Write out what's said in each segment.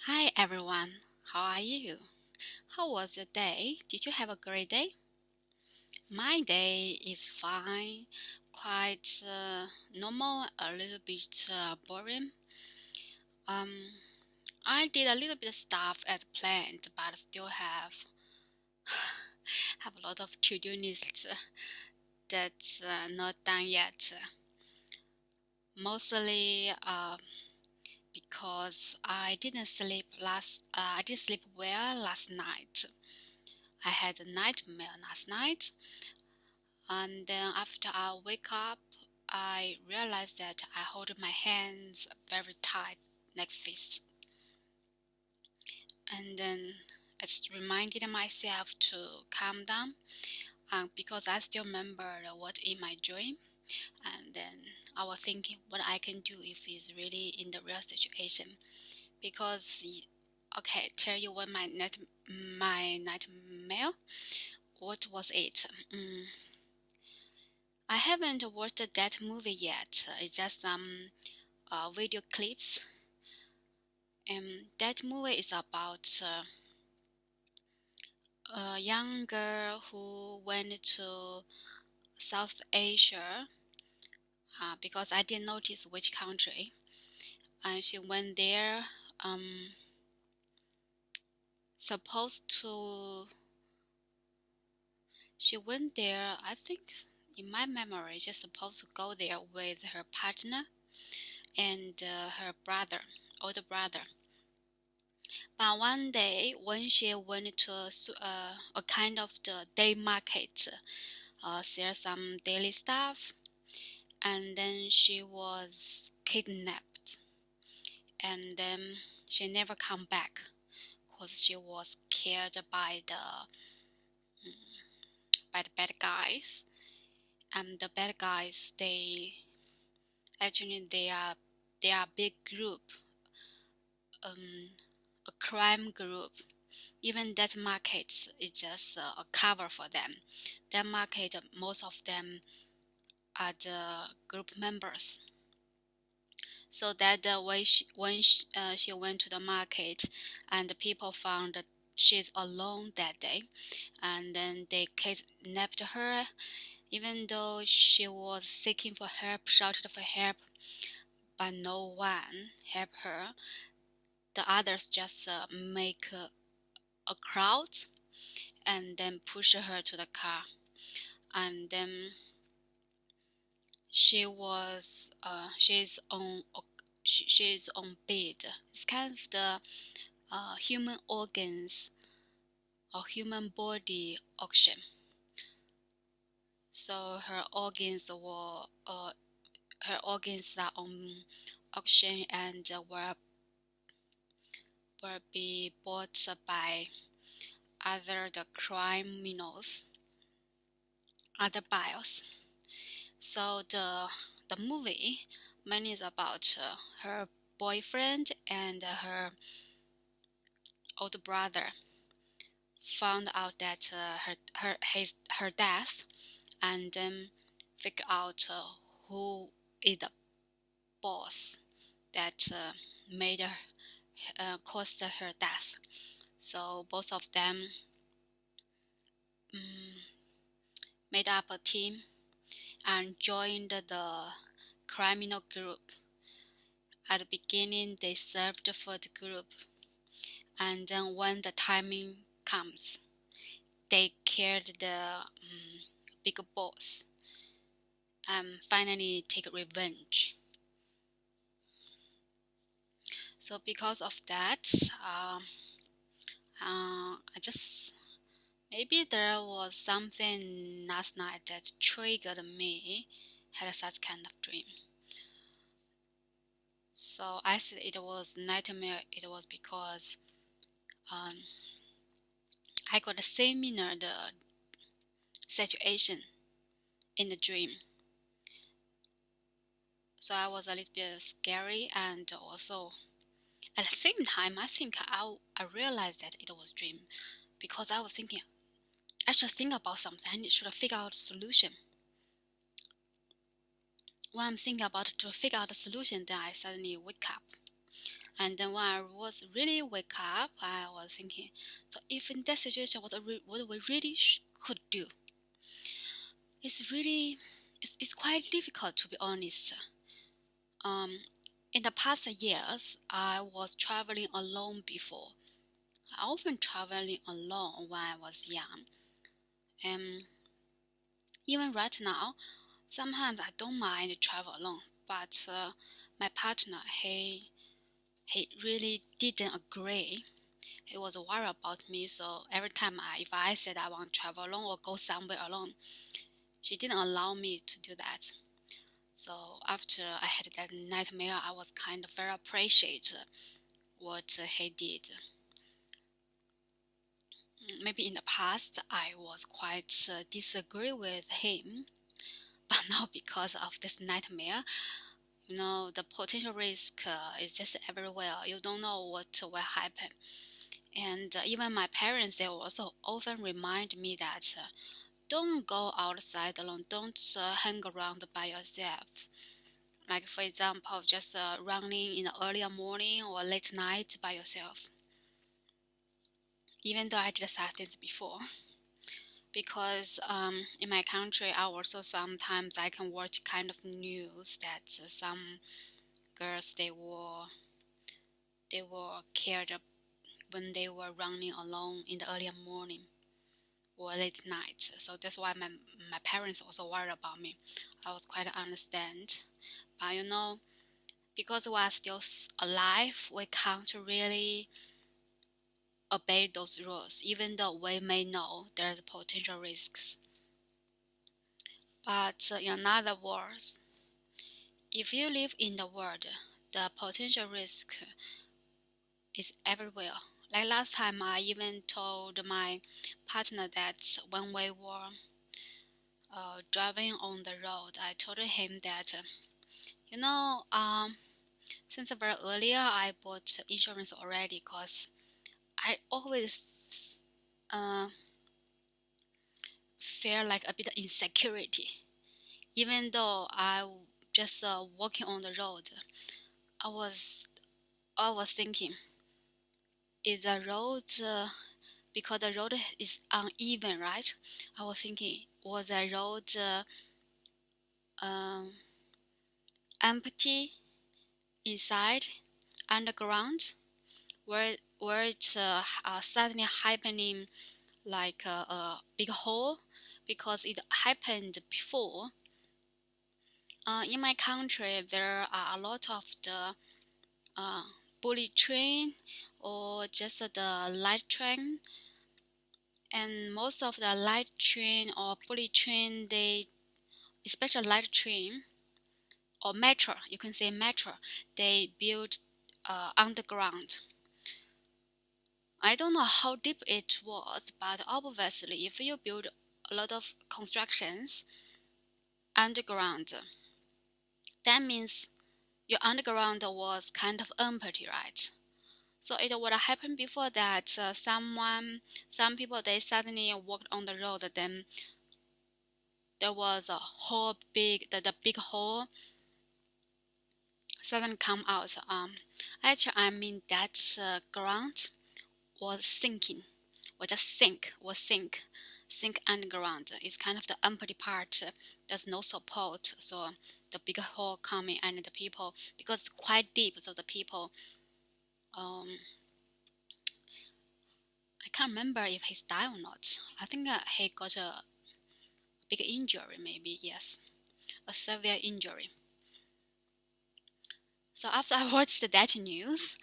Hi everyone, how are you? How was your day? Did you have a great day? My day is fine, quite normal, a little bit boring. Um, I did a little bit of stuff as planned, but still have a lot of to-do lists that's not done yet. Mostly because I didn't sleep well last night. I had a nightmare last night. And then after I wake up, I realize that I hold my hands very tight, like fists. And then I just reminded myself to calm down because I still remember what in my dream. And then I was thinking what I can do if it's really in the real situation. Because, okay, tell you what my nightmare. What was it? I haven't watched that movie yet. It's just some video clips. That movie is about a young girl who went to South Asia because I didn't notice which country. And she went there supposed to. She went there, I think, in my memory, just supposed to go there with her partner and her brother, older brother. But one day, when she went to a kind of the day market, sell some daily stuff, and then she was kidnapped, and then she never come back because she was killed by the bad guys. And the bad guys, they are a big group, a crime group. Even that market is just a cover for them. That market, most of them are the group members. So that when she went to the market, and the people found that she's alone that day, and then they kidnapped her, even though she was seeking for help, shouted for help, but no one helped her. The others just make a crowd and then push her to the car, and then she's on bed. It's kind of the human organs or human body auction. So her organs are on auction and will be bought by other the criminals, other buyers. So the movie mainly is about her boyfriend and her older brother found out that her death, and then figure out who is the boss that made her caused her death. So both of them um, made up a team and joined the criminal group. At the beginning, they served for the group, and then when the timing comes, they killed the big boss and finally take revenge. So because of that, I just maybe there was something last night that triggered me had such kind of dream. So I said it was nightmare. It was because um, I got a similar the situation in the dream. So I was a little bit scary, and also at the same time, I think I realized that it was dream because I was thinking I should think about something. I should figure out a solution. When I'm thinking about to figure out a solution, then I suddenly wake up. And then when I was really wake up, I was thinking, so if in that situation, what we really could do, it's really, it's quite difficult to be honest. Um, in the past years, I was traveling alone before. I often traveling alone when I was young, and even right now, sometimes I don't mind to travel alone. But my partner, he really didn't agree. He was worried about me, so every time if I said I want to travel alone or go somewhere alone, she didn't allow me to do that. So after I had that nightmare, I was kind of very appreciate what he did. Maybe in the past I was quite disagree with him, but now because of this nightmare, the potential risk is just everywhere. You don't know what will happen. And even my parents, they also often remind me that don't go outside alone. Don't hang around by yourself. Like for example, just running in the early morning or late night by yourself. Even though I did such things before, because in my country, I also sometimes I can watch kind of news that some girls they were killed when they were running alone in the early morning or late night. So that's why my parents also worried about me. I was quite understand, but because we are still alive, we can't really obey those rules, even though we may know there's potential risks. But in other words, if you live in the world, the potential risk is everywhere. Like last time, I even told my partner that when we were driving on the road, I told him that, you know, since very earlier, I bought insurance already because I always uh, feel like a bit of insecurity. Even though I just walking on the road, I was I was thinking, is the road because the road is uneven, right? I was thinking, was the road um, empty inside underground, where it suddenly happening like a big hole because it happened before. In my country, there are a lot of the uh, bullet train or just the light train, and most of the light train or bullet train, they, especially light train or metro, you can say metro, they build underground. I don't know how deep it was, but obviously, if you build a lot of constructions underground, that means your underground was kind of empty, right? So it would happen before that some people, they suddenly walked on the road, then there was a whole the big hole suddenly come out. Actually, I mean that ground was sinking, or just sink underground. It's kind of the empty part. There's no support, so the big hole coming and the people, because it's quite deep, so the people, um, I can't remember if he's died or not. I think he got a big injury, maybe, yes, a severe injury. So after I watched that news,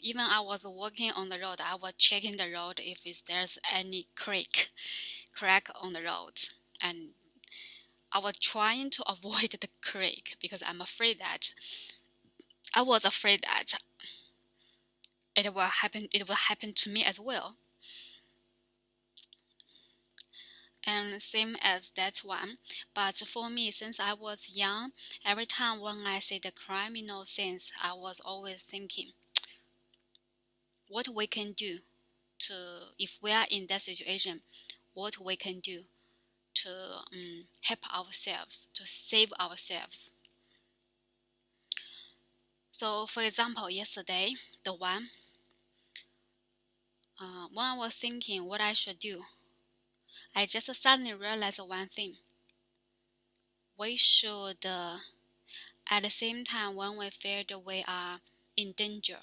even I was walking on the road, I was checking the road if there's any crack on the road, and I was trying to avoid the crack because I was afraid that it will happen. It will happen to me as well. And same as that one. But for me, since I was young, every time when I see the criminal scenes, I was always thinking what we can do to, if we are in that situation, what we can do to help ourselves, to save ourselves. So, for example, yesterday, the one, when I was thinking what I should do, I just suddenly realized one thing. We should, at the same time, when we feel that we are in danger,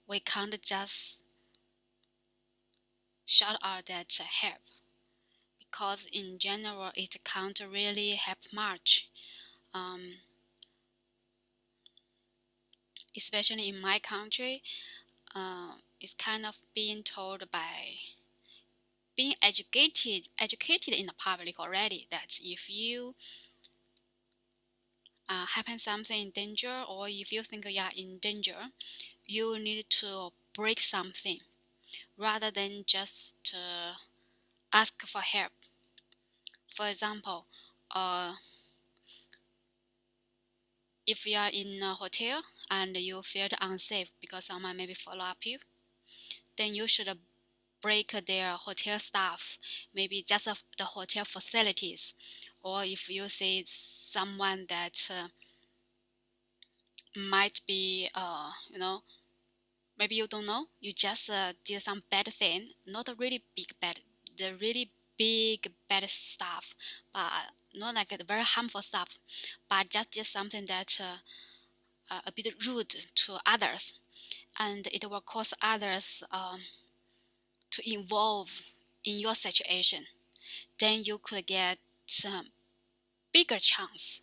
we can't just shout out that help, because in general it can't really help much. Um, Especially in my country, it's kind of being told by being educated in the public already, that if you happen something in danger, or if you think you are in danger, you need to break something rather than just ask for help. For example, uh, if you are in a hotel and you feel unsafe because someone maybe follow up you, then you should break their hotel staff, maybe just the hotel facilities. Or if you see someone that might be, maybe you don't know, you just did some bad thing, not a really big bad, the really big bad stuff, but not like the very harmful stuff, but just did something that a bit rude to others, and it will cause others to involve in your situation. Then you could get some bigger chance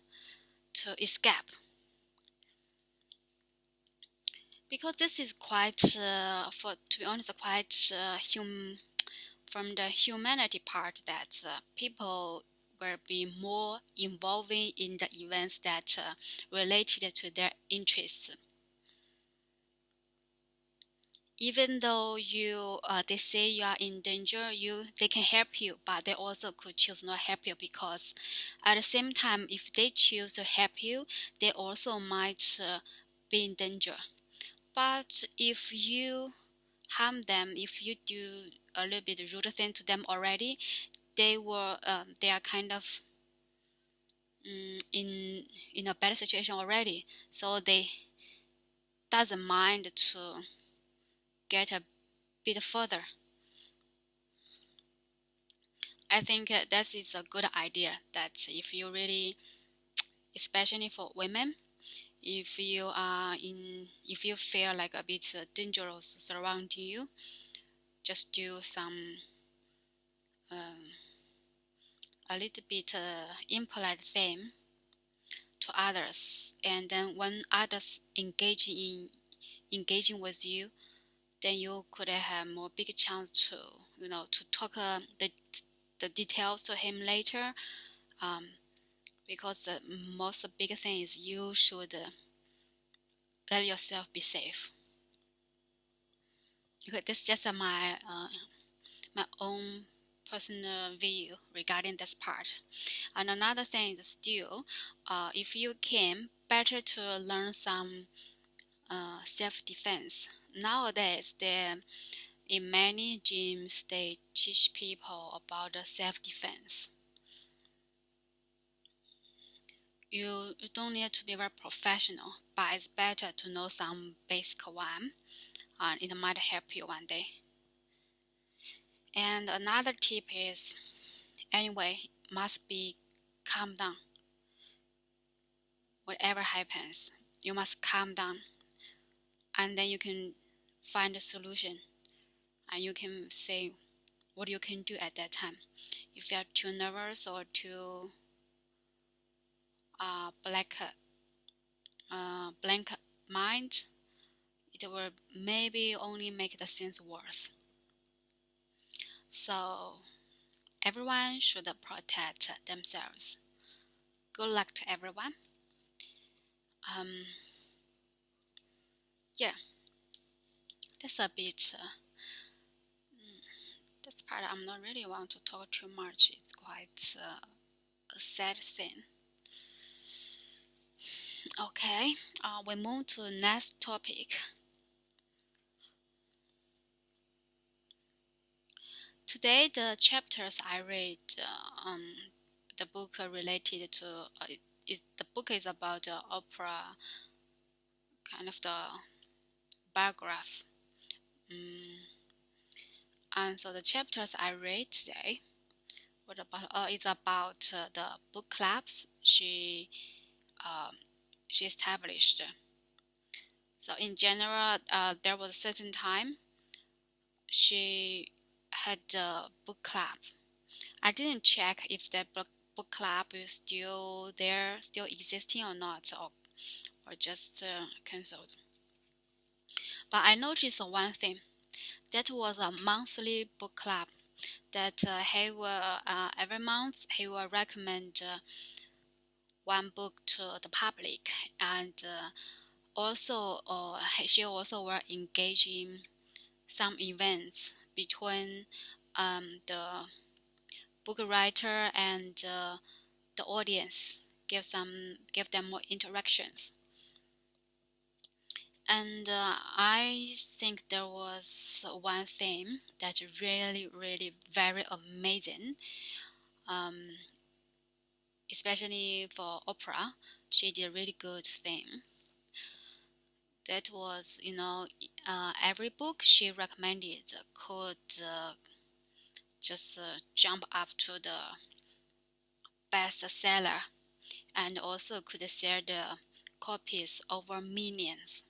to escape, because this is quite for to be honest quite from the humanity part, that people will be more involving in the events that related to their interests. Even though they say you are in danger, they can help you, but they also could choose not help you, because at the same time, if they choose to help you, they also might be in danger. But if you harm them, if you do a little bit rude thing to them already, they are kind of in a better situation already, so they doesn't mind to get a bit further. I think that is a good idea, that if you really, especially for women, if you feel like a bit dangerous surrounding you, just do some um, a little bit impolite thing to others, and then when others engaging with you, then you could have more big chance to to talk the details to him later. um, because the most big thing is you should let yourself be safe. Okay, this is just my own personal view regarding this part. And another thing is still, if you can, better to learn some self-defense. Nowadays, in many gyms they teach people about self-defense. You don't need to be very professional, but it's better to know some basic one, and it might help you one day. And another tip is, anyway, must be calm down. Whatever happens, you must calm down, and then you can find a solution, and you can say what you can do at that time. If you are too nervous or too blank mind, it will maybe only make the things worse. So everyone should protect themselves. Good luck to everyone. Um, yeah, that's a bit. This part I'm not really want to talk too much. It's quite a sad thing. Okay, we move to the next topic. Today, the chapters I read, the book related to the book is about opera, kind of the paragraph. And so the chapters I read today is about the book clubs she established. So in general, there was a certain time she had a book club. I didn't check if that book club is still there, still existing or not, or just cancelled. But I noticed one thing. That was a monthly book club that he will every month he will recommend one book to the public, and also she also will engage in some events between the book writer and the audience, give them more interactions. And I think there was one thing that really very amazing, especially for Oprah. She did a really good thing. That was, every book she recommended could just jump up to the bestseller, and also could sell the copies over millions.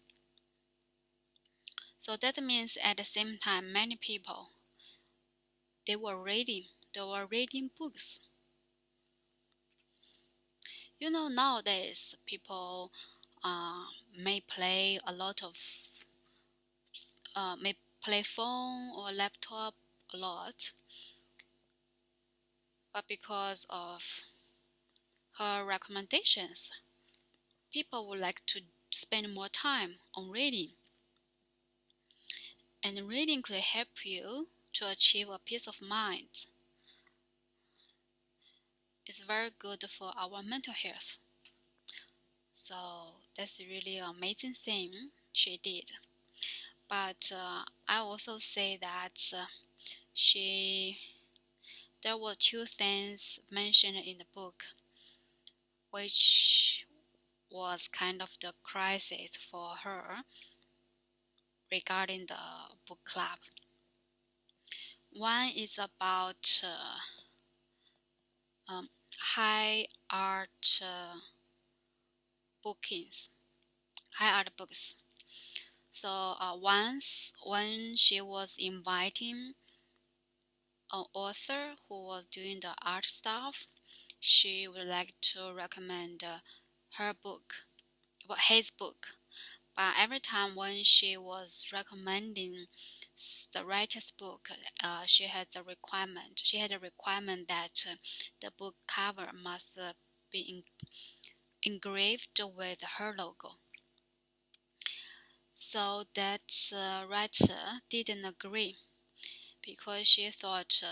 So that means at the same time, many people they were reading books. Nowadays people may play a lot of may play phone or laptop a lot, but because of her recommendations, people would like to spend more time on reading. And reading could help you to achieve a peace of mind. It's very good for our mental health. So that's really an amazing thing she did. But I also say that there were two things mentioned in the book, which was kind of the crisis for her regarding the book club. One is about high art high art books. So once when she was inviting an author who was doing the art stuff, she would like to recommend his book. But every time when she was recommending the writer's book, she had a requirement that the book cover must be engraved with her logo. So that writer didn't agree, because he thought,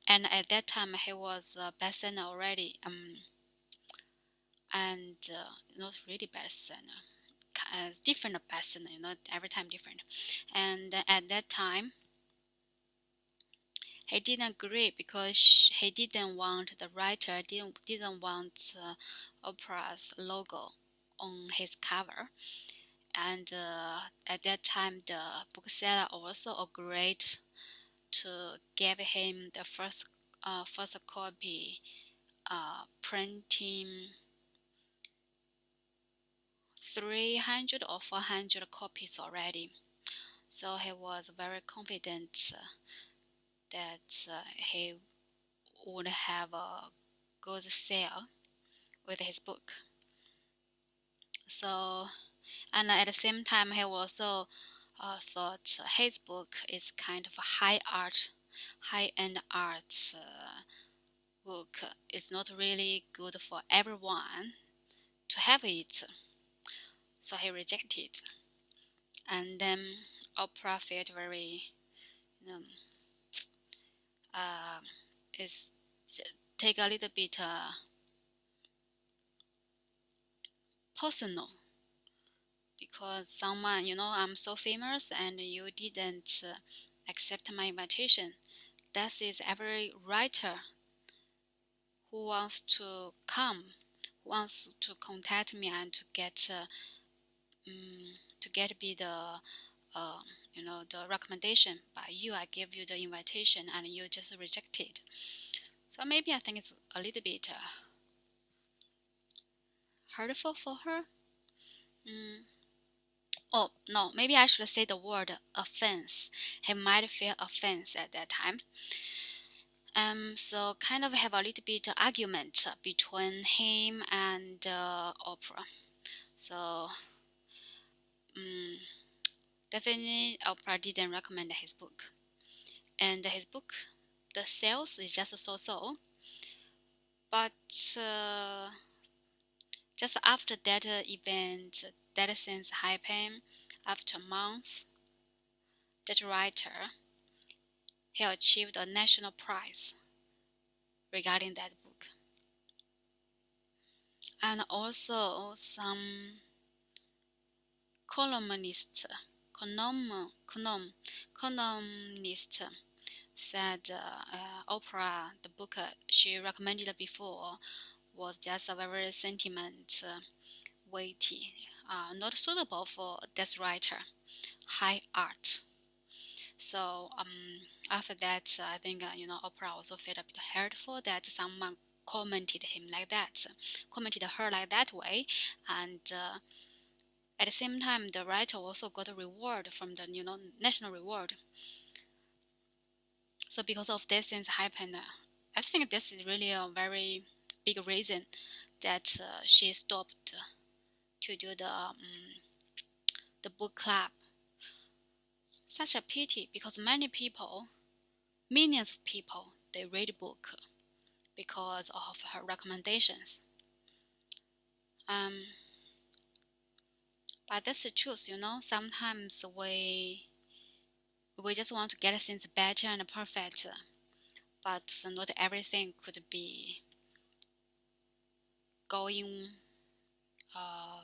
and at that time he was a bestseller already, and not really bestseller, different bestseller, every time different. And at that time, he didn't agree, because he didn't want the writer didn't want Oprah's logo on his cover. And at that time, the bookseller also agreed to give him the first copy, printing 300 or 400 copies already. So he was very confident that he would have a good sale with his book. So, and at the same time, he also thought his book is kind of a high-end art book. It's not really good for everyone to have it. So he rejected. And then Oprah felt very, it's take a little bit personal, because someone, I'm so famous and you didn't accept my invitation. That is every writer who wants to come wants to contact me and to get be the the recommendation by you. I give you the invitation and you just reject it. So maybe I think it's a little bit hurtful for her. Oh no, maybe I should say the word offense. He might feel offense at that time. So kind of have a little bit argument between him and Oprah. So definitely Oprah didn't recommend his book, and his book, the sales is just so. But just after that event, that since happened, after months, that writer he achieved a national prize regarding that book, and also some columnist, columnist said Oprah, the book she recommended before, was just a very sentiment weighty, not suitable for this writer, high art. So after that, I think Oprah also felt a bit hurtful that someone commented her like that way, and at the same time, the writer also got a reward from the national reward. So because of this things happened, I think this is really a very big reason that she stopped to do the book club. Such a pity, because many people, millions of people, they read a book because of her recommendations. But that's the truth, Sometimes we just want to get things better and perfect, but not everything could be going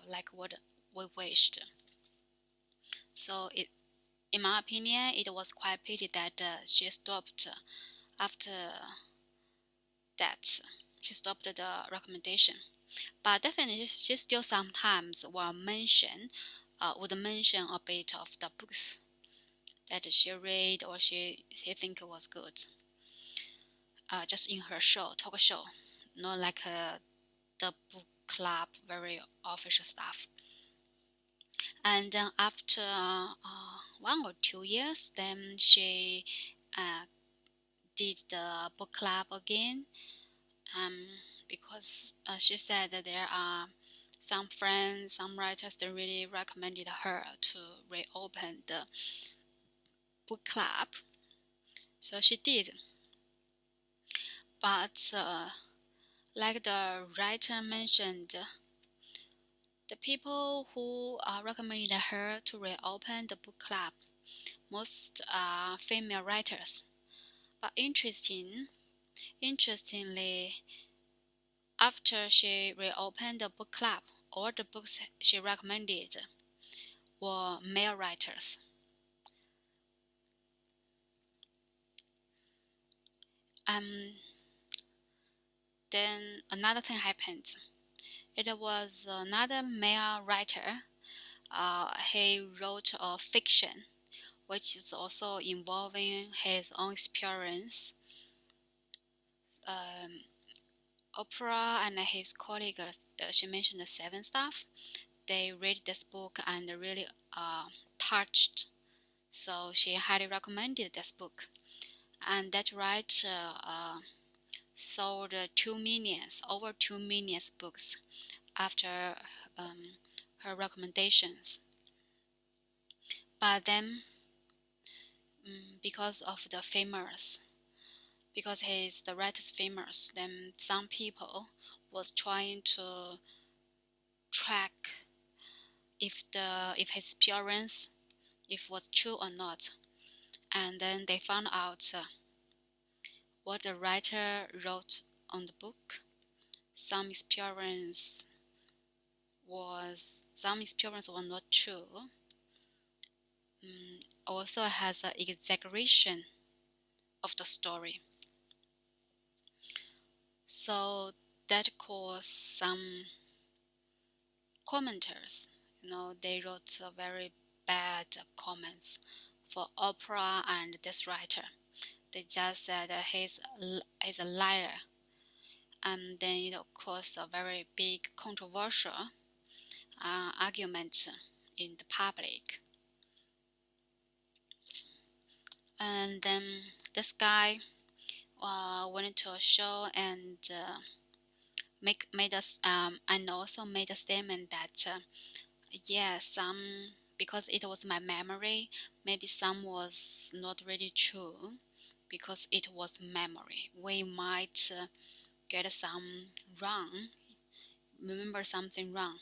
like what we wished. So in my opinion, it was quite pity that she stopped after that. She stopped the recommendation. But definitely, she still sometimes would mention a bit of the books that she read or she think was good. Just in her talk show, not like the book club, very official stuff. And then after 1 or 2 years, then she did the book club again, because she said that there are some friends, some writers that really recommended her to reopen the book club. So she did. But like the writer mentioned, the people who recommended her to reopen the book club, most are female writers. But interestingly, after she reopened the book club, all the books she recommended were male writers. Then another thing happened. It was another male writer. He wrote a fiction, which is also involving his own experience. Oprah and his colleagues, she mentioned the 7 staff, they read this book and really touched. So she highly recommended this book. And that writer sold over 2 million books after her recommendations. But then, because the writer's famous, then some people was trying to track if his appearance if was true or not, and then they found out what the writer wrote on the book. Some experience was not true. Also has an exaggeration of the story. So that caused some commenters, they wrote very bad comments for Oprah and this writer. They just said he's a liar, and then it caused a very big controversial argument in the public. And then this guy went to a show and made us and also made a statement that because it was my memory, maybe some was not really true because it was memory. We might get some wrong, remember something wrong.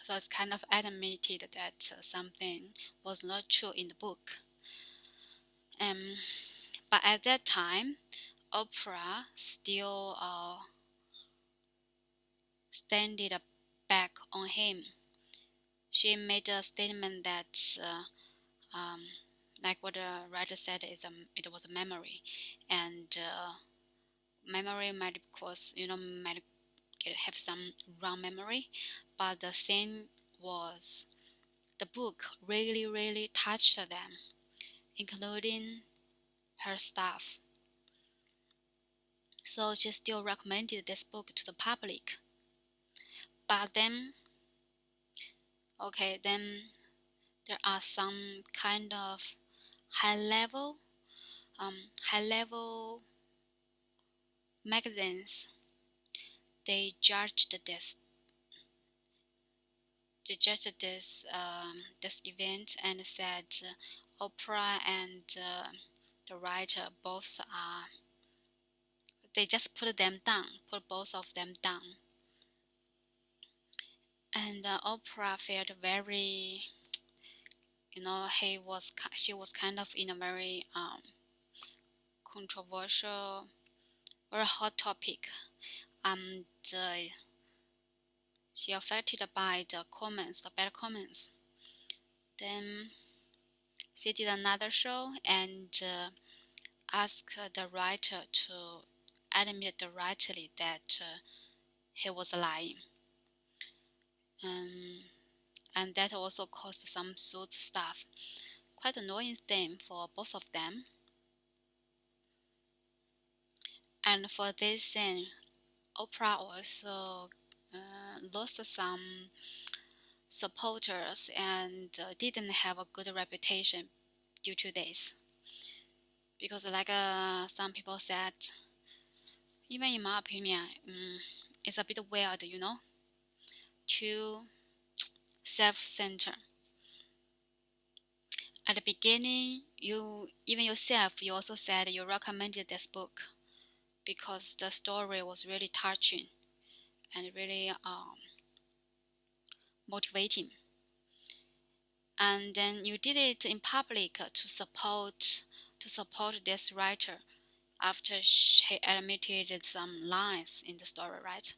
So it's kind of admitted that something was not true in the book. But at that time, Oprah still standed back on him. She made a statement that, like what the writer said, it was a memory, and memory might cause might have some wrong memory, but the thing was the book really, really touched them, including her staff. So she still recommended this book to the public. But then, there are some kind of high level magazines. They judged this this event and said Oprah and the writer both are. They just put both of them down. And Oprah felt very, she was kind of in a very controversial, very hot topic. And she affected by the bad comments. Then she did another show and asked the writer to admit directly that he was lying. And that also caused some suit stuff. Quite annoying thing for both of them. And for this thing, Oprah also lost some supporters and didn't have a good reputation due to this. Because like some people said, even in my opinion, it's a bit weird, too self-centered. At the beginning, you also said you recommended this book because the story was really touching and really motivating. And then you did it in public to support this writer after he admitted some lines in the story, right?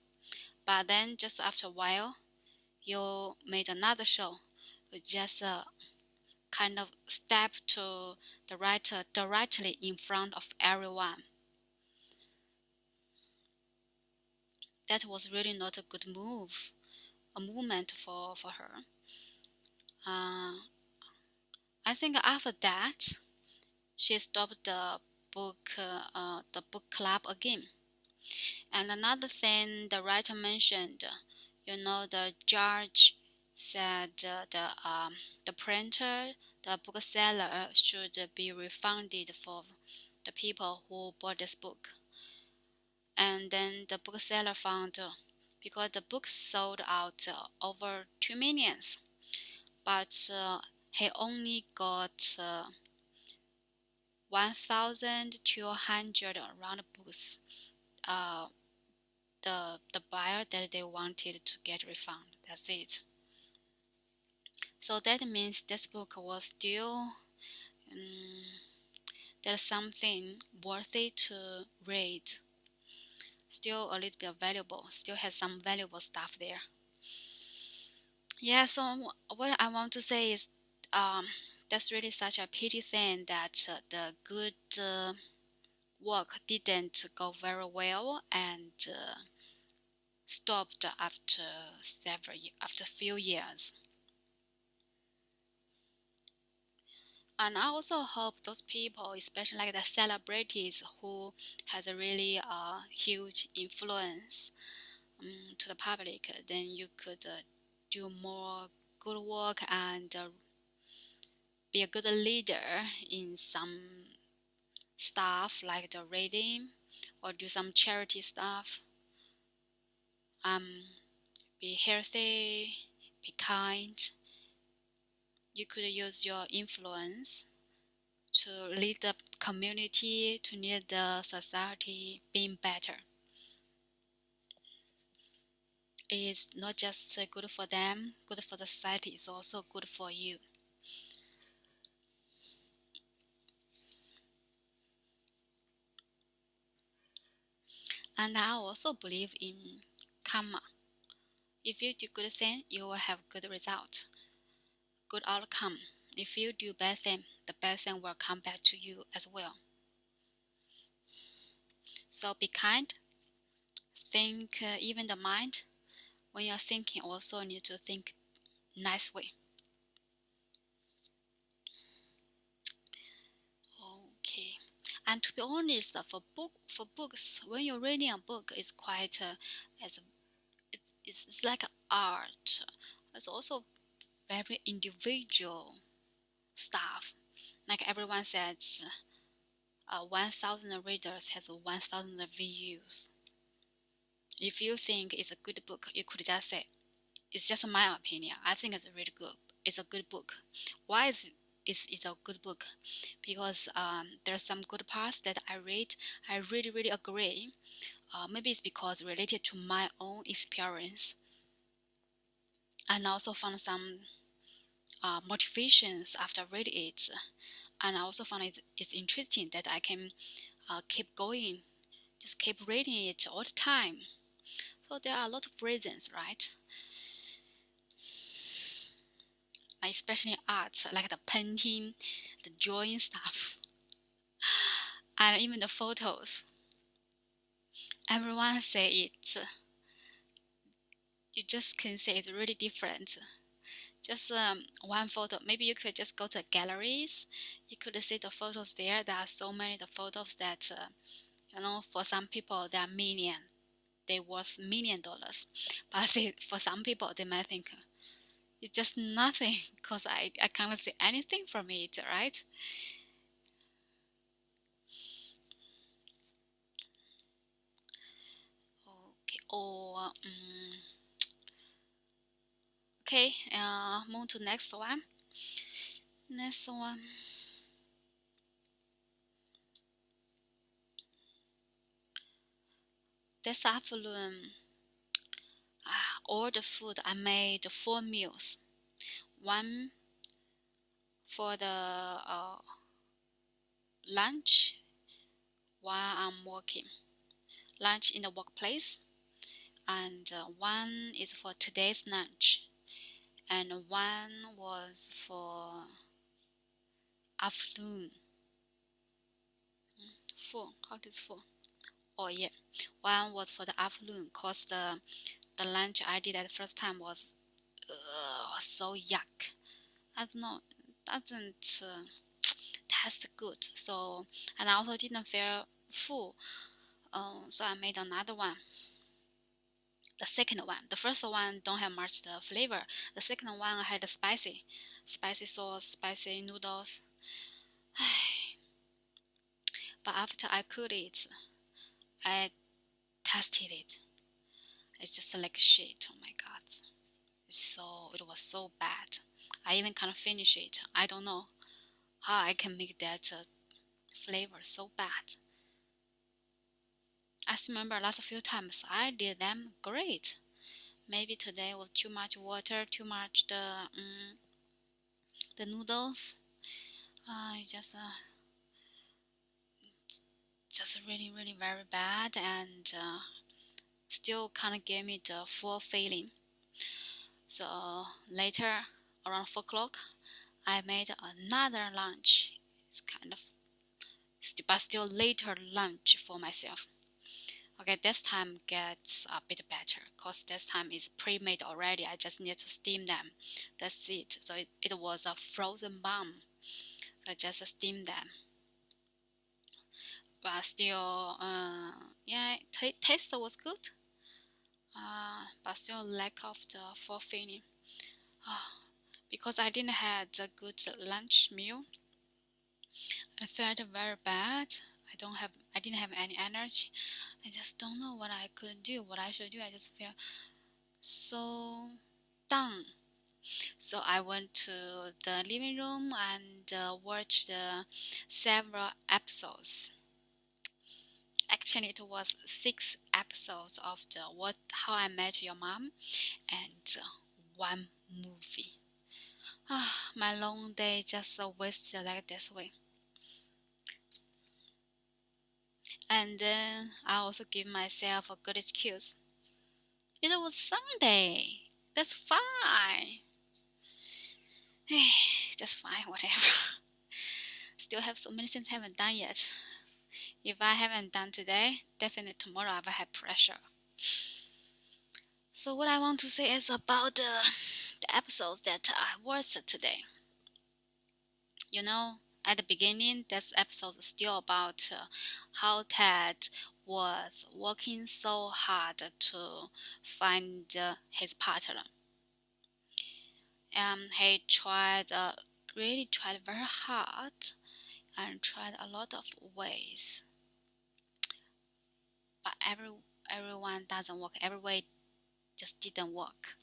But then just after a while, you made another show. You just kind of step to the writer directly in front of everyone. That was really not a good movement for her. I think after that, she stopped the book club again. And another thing the writer mentioned, the judge said the printer, the bookseller should be refunded for the people who bought this book. And then the bookseller found, because the book sold out over 2 million, but he only got 1,200 around books. The buyer that they wanted to get refund. That's it. So that means this book was still there's something worthy to read. Still a little bit valuable. Still has some valuable stuff there. Yeah. So what I want to say is, that's really such a pity thing that the good work didn't go very well and stopped after a few years. And I also hope those people, especially like the celebrities who has a really huge influence to the public, then you could do more good work and be a good leader in some stuff like the reading or do some charity stuff. Be healthy, be kind. You could use your influence to lead the community, to lead the society being better. It's not just good for them, good for the society, it's also good for you. And I also believe in karma. If you do good thing, you will have good result, good outcome. If you do bad thing, the bad thing will come back to you as well. So be kind, think even the mind. When you're thinking, also need to think nice way. Okay. And to be honest, for books, when you're reading a book, it's quite it's like art. It's also very individual stuff. Like everyone says, 1,000 readers has 1,000 views. If you think it's a good book, you could just say, it's just my opinion. I think it's really good. It's a good book. Why is it a good book? Because there's some good parts that I read. I really, really agree. Maybe it's because related to my own experience. And I also found some motivations after reading it. And I also found it's interesting that I can keep going, just keep reading it all the time. So there are a lot of reasons, right? Especially arts, like the painting, the drawing stuff, and even the photos. Everyone say it. You just can say it's really different. Just one photo. Maybe you could just go to galleries. You could see the photos there. There are so many the photos that for some people they are million. They worth $1,000,000. But for some people they might think it's just nothing because I can't see anything from it, right? Okay. Or okay. Move to next one. Next one. This afternoon, all the food I made 4 meals. One for the lunch while I'm working, lunch in the workplace, and one is for today's lunch, and one was for afternoon. Four. How does four? Oh yeah, one was for the afternoon. Cause the lunch I did at the first time was so yuck. I don't know, doesn't taste good. So and I also didn't feel full. So I made another one. The second one, the first one don't have much the flavor. The second one I had spicy sauce, spicy noodles. But after I cooked it, I tasted it. It's just like shit. Oh my god! It was so bad. I even can't finish it. I don't know how I can make that flavor so bad. I remember last few times I did them great. Maybe today was too much water, too much the noodles. Just really really very bad and still can't give me the full feeling. So later around 4 o'clock, I made another lunch. It's kind of but still later lunch for myself. Okay, this time gets a bit better because this time is pre-made already. I just need to steam them. That's it. So it was a frozen bomb. I just steam them. But still, yeah, taste was good. But still lack of the full feeling. Because I didn't have a good lunch meal. I felt very bad. I didn't have any energy. I just don't know what I could do, what I should do. I just feel so down. So I went to the living room and watched several episodes. Actually, it was 6 episodes of the How I Met Your Mom and one movie. My long day just wasted like this way. And then I also give myself a good excuse. It was Sunday. That's fine. That's fine, whatever. Still have so many things I haven't done yet. If I haven't done today, definitely tomorrow I will have pressure. So what I want to say is about the episodes that I watched today. You know, at the beginning, this episode is still about how Ted was working so hard to find his partner. He really tried very hard and tried a lot of ways, but everyone doesn't work. Every way just didn't work.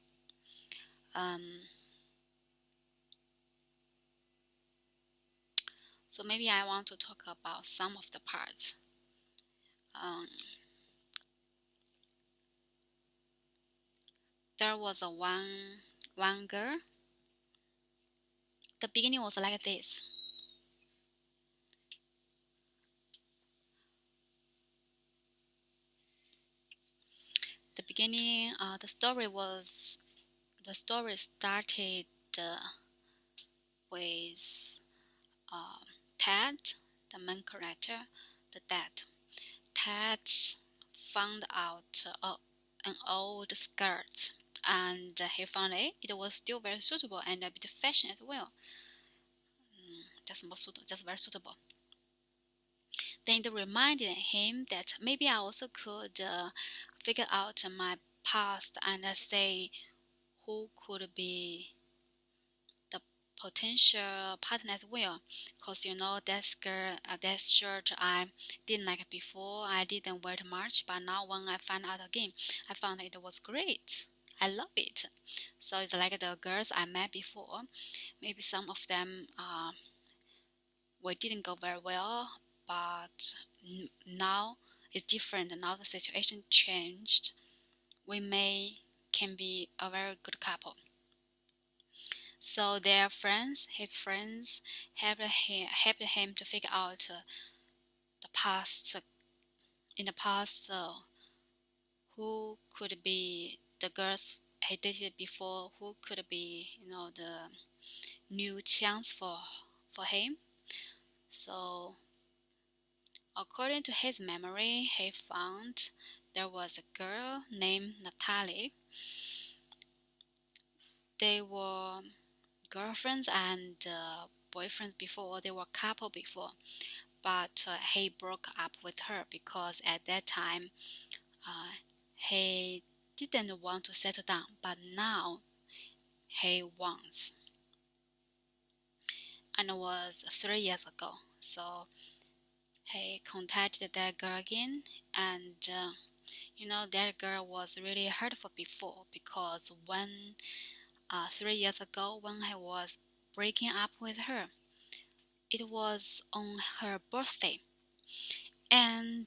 So maybe I want to talk about some of the parts. There was one girl. The beginning was like this. The beginning, the story started with Ted, the main character, the dad. Ted found out an old skirt, and he found it was still very suitable and a bit fashion as well. Just very suitable. Then it reminded him that maybe I also could figure out my past and say who could be the potential partner as well. Because that skirt, that shirt I didn't like before. I didn't wear it much, but now when I found out again, I found it was great. I love it. So it's like the girls I met before. Maybe some of them we didn't go very well, but now it's different. Now the situation changed. We can be a very good couple. So their friends, his friends, helped him to figure out the past. In the past, who could be the girls he dated before? Who could be, the new chance for him? So according to his memory, he found there was a girl named Natalie. They were girlfriends and boyfriends before. They were a couple before, but he broke up with her because at that time he didn't want to settle down, but now he wants. And it was 3 years ago. So he contacted that girl again, and that girl was really hurtful before, because when 3 years ago when I was breaking up with her, it was on her birthday, and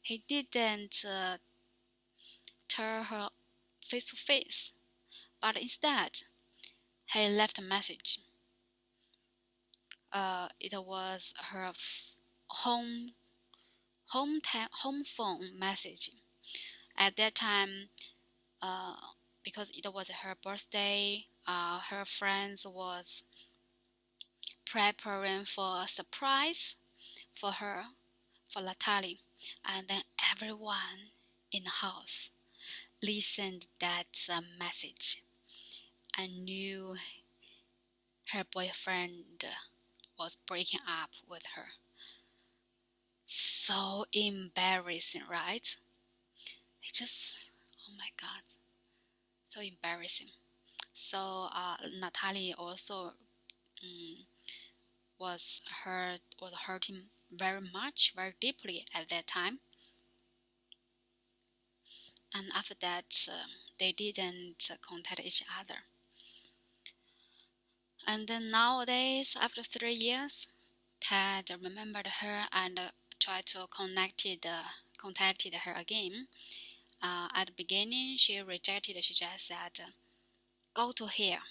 he didn't tell her face to face, but instead he left a message. It was her home phone message. At that time, because it was her birthday, her friends was preparing for a surprise for her, for Natalie, and then everyone in the house listened that message and knew her boyfriend was breaking up with her. So embarrassing, right? It just, oh my god, so embarrassing. So Natalie also was hurting very much, very deeply at that time. And after that, they didn't contact each other. And then nowadays, after 3 years, Ted remembered her and tried to contacted her again. At the beginning, she rejected. She just said, "Go to here."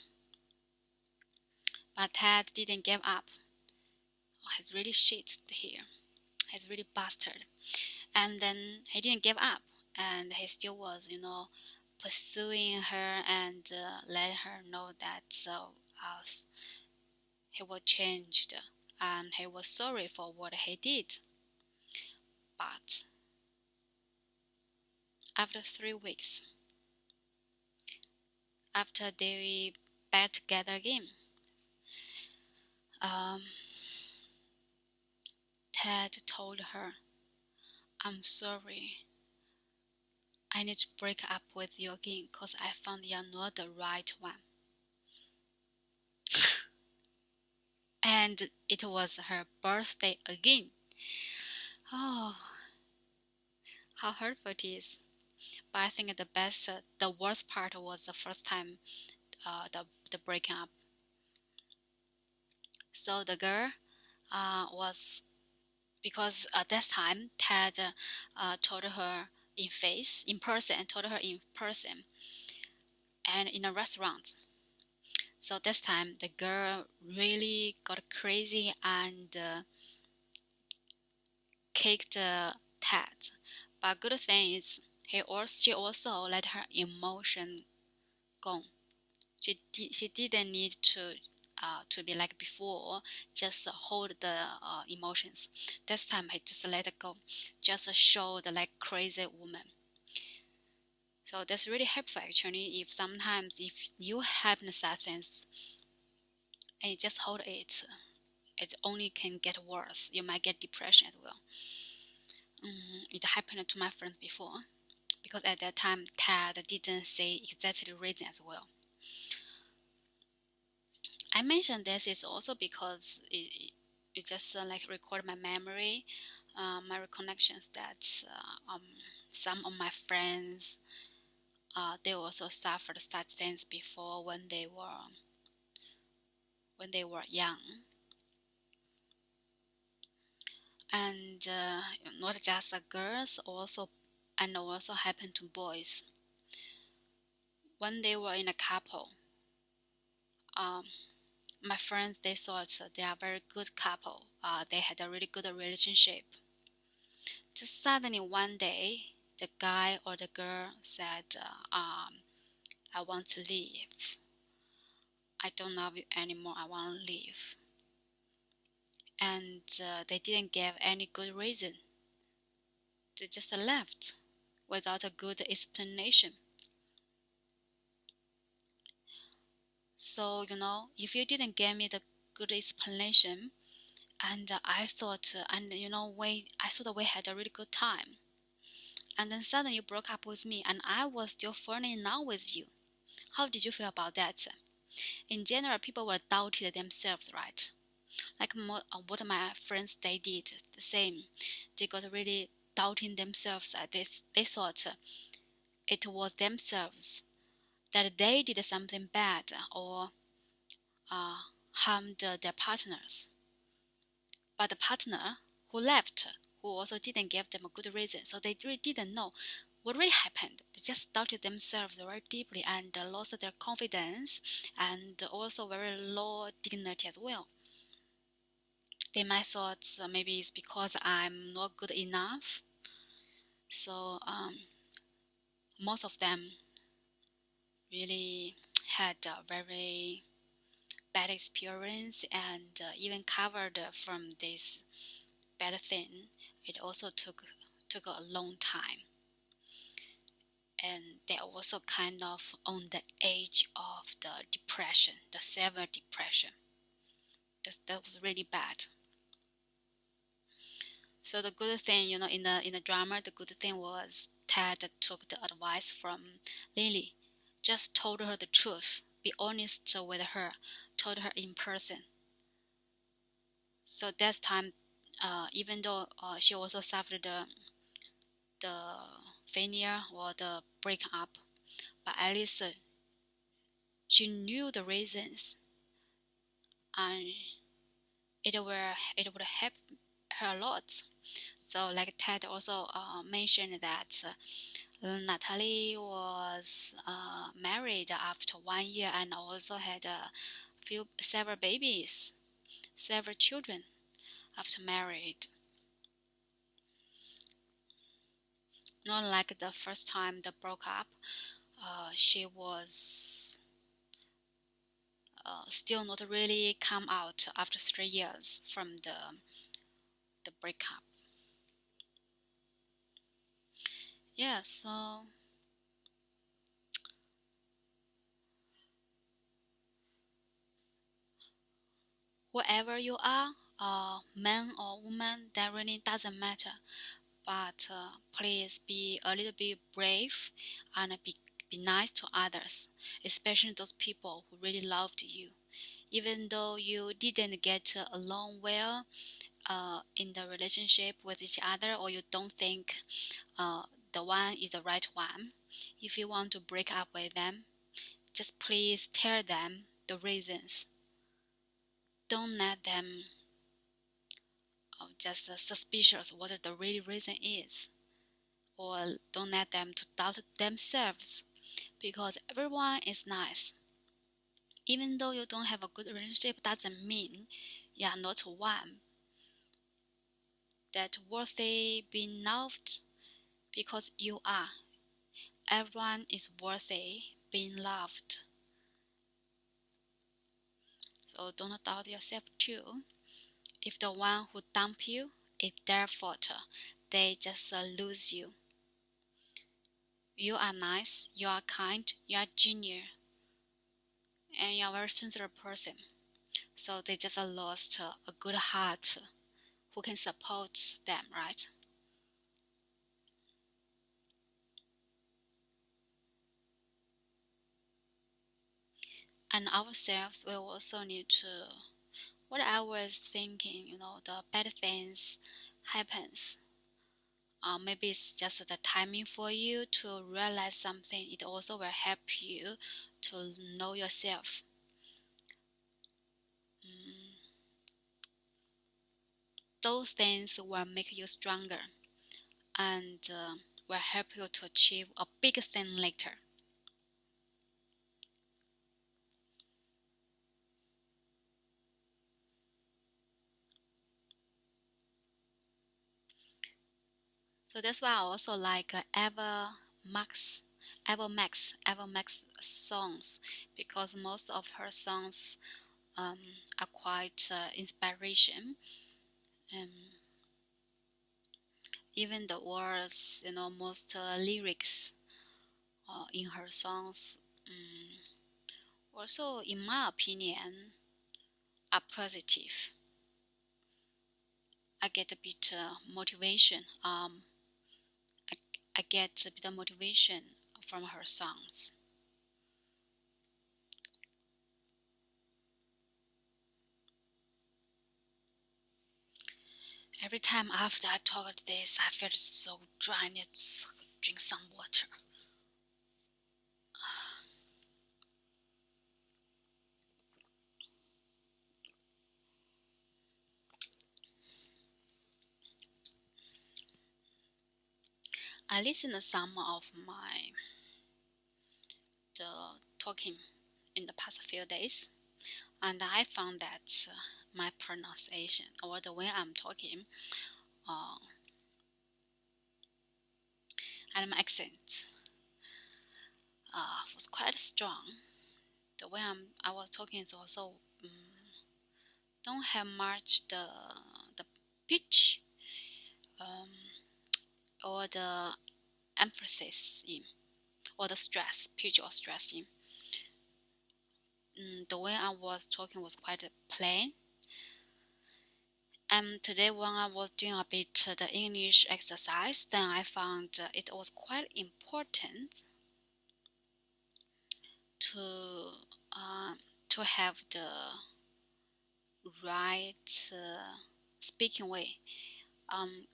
But Ted didn't give up. Oh, he's really shit here. He's really bastard. And then he didn't give up, and he still was, pursuing her and let her know that he was changed and he was sorry for what he did. But after 3 weeks, after they back together again, um, Ted told her, "I'm sorry. I need to break up with you again because I found you're not the right one." And it was her birthday again. Oh, how hurtful it is. But I think the worst part was the first time, the breaking up. So the girl was, because at that time Ted told her in person, and in a restaurant. So this time the girl really got crazy and kicked Ted. But good thing is she also let her emotion go. She didn't need to be like before, just hold the emotions. This time I just let it go, just showed like crazy woman. So that's really helpful actually. If you have sad things and you just hold it, it only can get worse. You might get depression as well. It happened to my friends before, because at that time Ted didn't say exactly the reason as well. I mentioned this is also because it just like record my memory, my recollections that some of my friends they also suffered such things before when they were young, and not just girls, also happened to boys when they were in a couple. Um, my friends, they thought they are a very good couple. They had a really good relationship. Just suddenly one day, the guy or the girl said, "I want to leave. I don't love you anymore. I want to leave." And they didn't give any good reason. They just left without a good explanation. So, if you didn't give me the good explanation, and I thought, I thought we had a really good time, and then suddenly you broke up with me, and I was still falling in love with you. How did you feel about that? In general, people were doubting themselves, right? Like what my friends, they did the same. They got really doubting themselves. They thought it was themselves, that they did something bad or harmed their partners. But the partner who left, who also didn't give them a good reason, so they really didn't know what really happened. They just doubted themselves very deeply and lost their confidence and also very low dignity as well. They might thought maybe it's because I'm not good enough. So most of them really had a very bad experience and even covered from this bad thing, it also took a long time, and they also kind of on the edge of the depression, the severe depression. That was really bad. So the good thing, in the drama, the good thing was Ted took the advice from Lily, just told her the truth, be honest with her, told her in person. So that time, even though she also suffered the failure or the breakup, but at least she knew the reasons, and it would help her a lot. So like Ted also mentioned that Natalie was married after 1 year and also had several babies, several children after married. Not like the first time they broke up, she was still not really come out after 3 years from the breakup. Yeah, so whoever you are, man or woman, that really doesn't matter. But please be a little bit brave and be nice to others, especially those people who really loved you. Even though you didn't get along well in the relationship with each other, or you don't think the one is the right one, if you want to break up with them, just please tell them the reasons. Don't let them just suspicious what the real reason is, or don't let them to doubt themselves, because everyone is nice. Even though you don't have a good relationship, doesn't mean you are not one that worthy being loved, because you are. Everyone is worthy being loved. So don't doubt yourself too. If the one who dump you, it's their fault. They just lose you. You are nice, you are kind, you are genuine, and you are a very sincere person. So they just lost a good heart who can support them, right? And ourselves, we also need to, what I was thinking, the bad things happens. Maybe it's just the timing for you to realize something. It also will help you to know yourself. Mm, those things will make you stronger and will help you to achieve a big thing later. So that's why I also like Eva Max songs, because most of her songs are quite inspiration. Um, Even the words, most lyrics in her songs, also, in my opinion, are positive. I get a bit motivation. I, I get a bit of motivation from her songs. Every time after I talk this, I feel so dry. I need to drink some water. I listened to some of the talking in the past few days, and I found that my pronunciation, or the way I'm talking, uh, and my accent was quite strong. The way I was talking is also don't have much the pitch. or the emphasis in, or the stress, pitch or stress in. The way I was talking was quite plain. And today when I was doing a bit the English exercise, then I found it was quite important to have the right speaking way.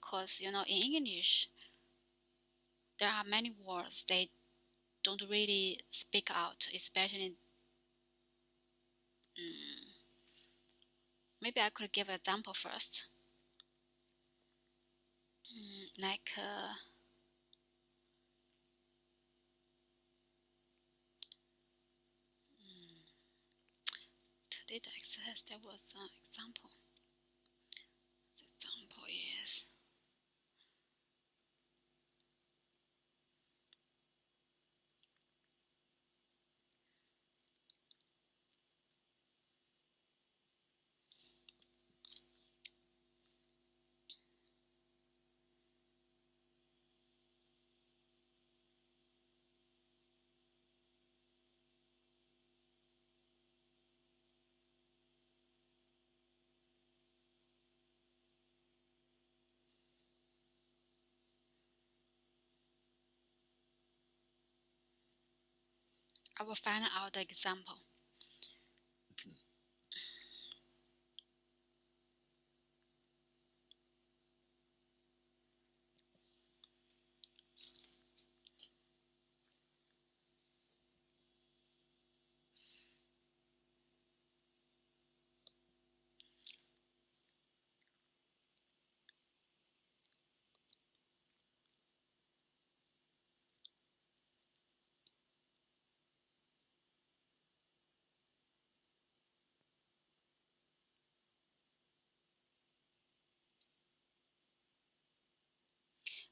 Cause in English there are many words they don't really speak out, especially maybe I could give an example first. Like today the exercise there was an example. The example is I will find out the example.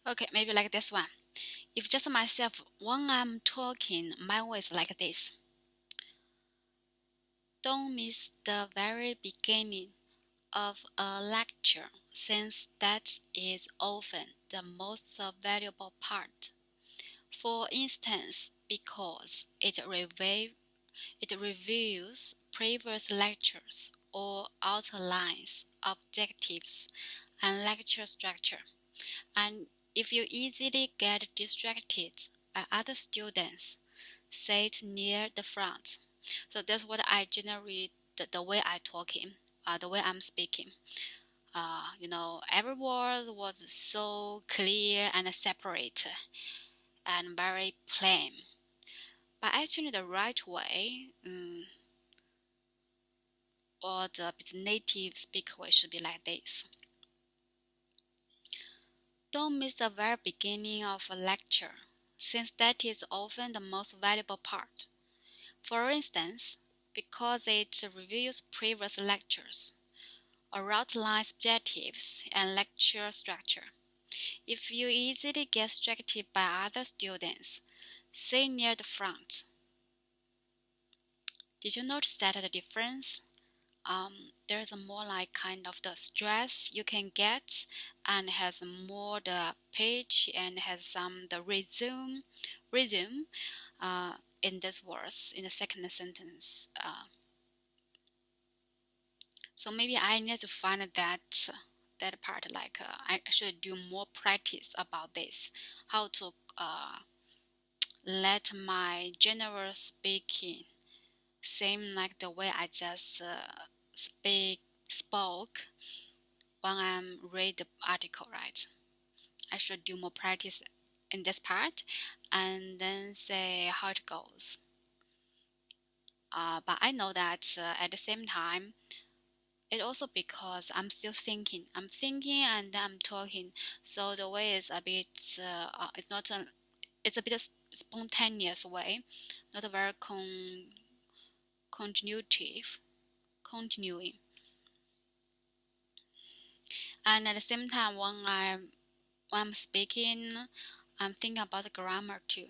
Okay, maybe like this one. If just myself, when I'm talking, my voice like this. Don't miss the very beginning of a lecture, since that is often the most valuable part. For instance, because it reviews previous lectures or outlines objectives and lecture structure. And if you easily get distracted by other students, sit near the front. So that's what I generally, the way I talking, the way I'm speaking. Every word was so clear and separate and very plain. But actually, the right way, or the native speaker way, should be like this. Don't miss the very beginning of a lecture, since that is often the most valuable part. For instance, because it reviews previous lectures or outlines objectives and lecture structure. If you easily get distracted by other students, sit near the front. Did you notice that the difference? There's a more like kind of the stress you can get, and has more the pitch and has some the resume in this verse in the second sentence. So maybe I need to find that part. Like I should do more practice about this. How to let my general speaking seem like the way I just spoke when I'm read the article, right? I should do more practice in this part and then say how it goes. But I know that at the same time, it also because I'm still thinking. I'm thinking and I'm talking. So the way is a bit, it's a bit spontaneous way, not a very continuing. And at the same time, when I'm speaking, I'm thinking about the grammar too.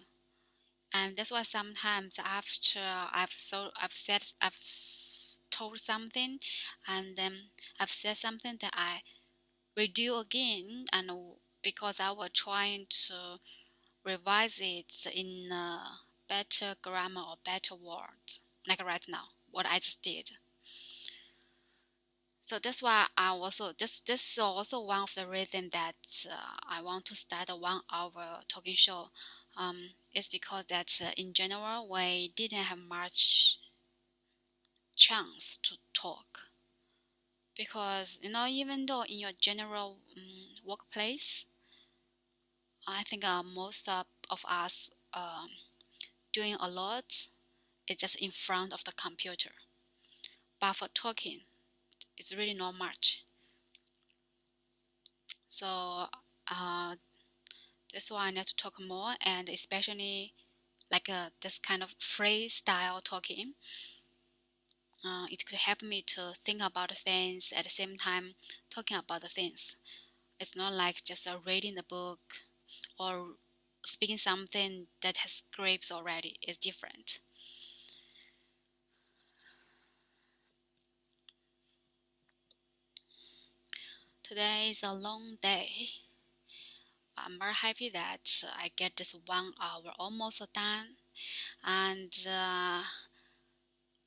And that's why sometimes after I've told something, and then I've said something that redo again, and because I was trying to revise it in a better grammar or better word, like right now, what I just did. So that's why I also this is also one of the reasons that I want to start a 1 hour talking show. It's because that in general we didn't have much chance to talk, because even though in your general workplace, I think most of us doing a lot is just in front of the computer, but for talking it's really not much. So that's why I need to talk more, and especially like this kind of freestyle talking. It could help me to think about things at the same time talking about the things. It's not like just reading the book or speaking something that has scripts already. It's different. Today is a long day. I'm very happy that I get this 1 hour almost done. And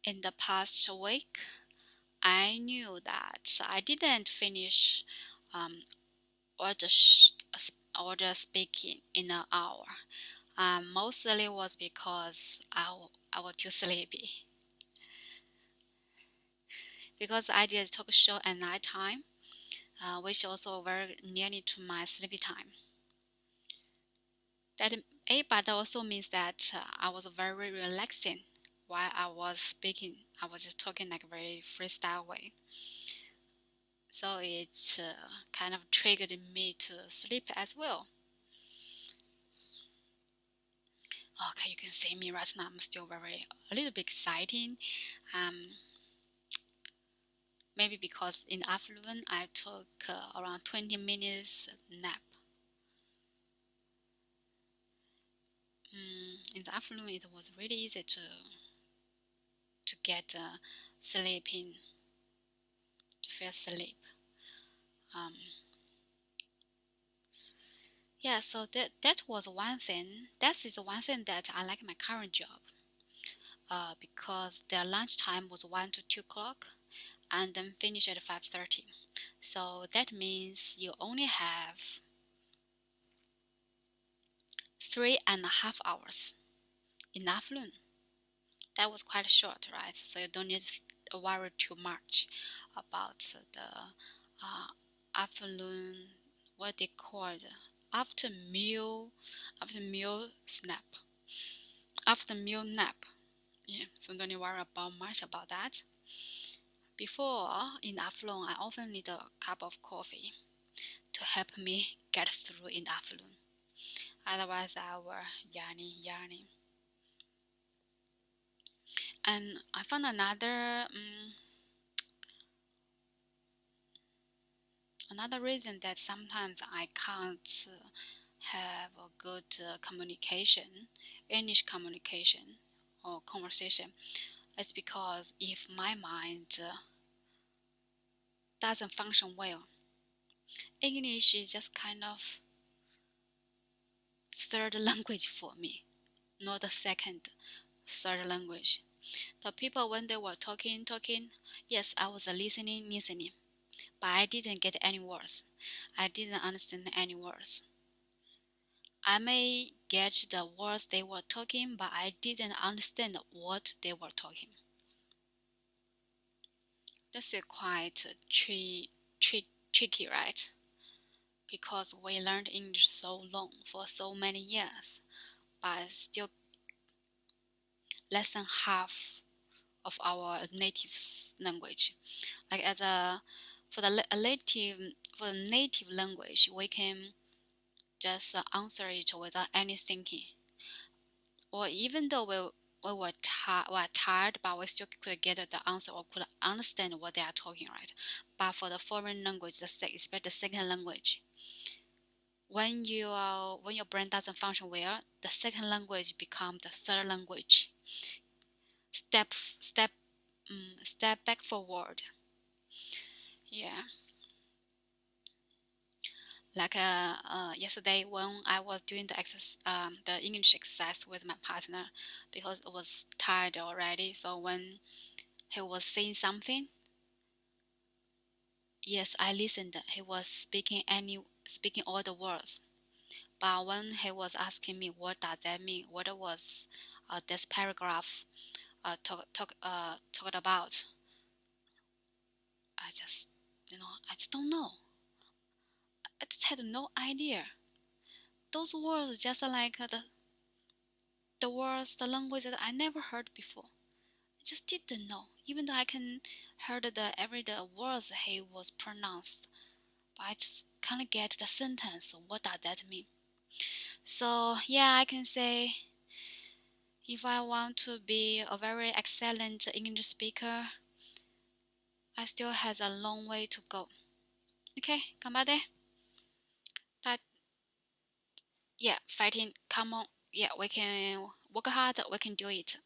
in the past week, I knew that I didn't finish um, all the speaking in an hour. Mostly was because I was too sleepy. Because I did talk show at night time, which also very nearly to my sleepy time. But that also means that I was very relaxing while I was speaking. I was just talking like a very freestyle way. So it kind of triggered me to sleep as well. Okay, you can see me right now. I'm still a little bit exciting. Um, Maybe because in the afternoon I took around 20 minutes nap. In the afternoon it was really easy to get sleeping, to feel sleep. Um, yeah, so that was one thing. That is one thing that I like my current job. Because their lunch time was 1 to 2 o'clock, and then finish at 5:30. So that means you only have 3.5 hours in the afternoon. That was quite short, right? So you don't need to worry too much about the afternoon, what they call it, after meal, after meal snap, after meal nap. Yeah, so don't need to worry about much about that. Before in the afternoon, I often need a cup of coffee to help me get through in the afternoon. Otherwise, I will yarning. And I found another reason that sometimes I can't have a good communication, English communication or conversation, is because if my mind doesn't function well, English is just kind of third language for me, not a second, third language. The people when they were talking, yes, I was listening, but I didn't get any words. I didn't understand any words. I may get the words they were talking, but I didn't understand what they were talking. That's quite tricky, right? Because we learned English so long, for so many years, but still less than half of our native language. Like as a for the native language, we can just answer it without any thinking. Or even though we are tired, but we still could get the answer or could understand what they are talking, right? But for the foreign language, especially the second language, when your brain doesn't function well, the second language becomes the third language. Step step step back forward. Yeah. Like yesterday when I was doing the English exercise with my partner, because I was tired already. So when he was saying something, yes, I listened. He was speaking all the words. But when he was asking me what does that mean, what was this paragraph talked about, I just I just don't know. I just had no idea. Those words just like the words, the language that I never heard before. I just didn't know. Even though I can heard the words he was pronounced, but I just can't get the sentence. What does that mean? So yeah, I can say if I want to be a very excellent English speaker, I still has a long way to go. Okay, 干巴爹. But yeah, fighting. Come on. Yeah, we can work hard. We can do it.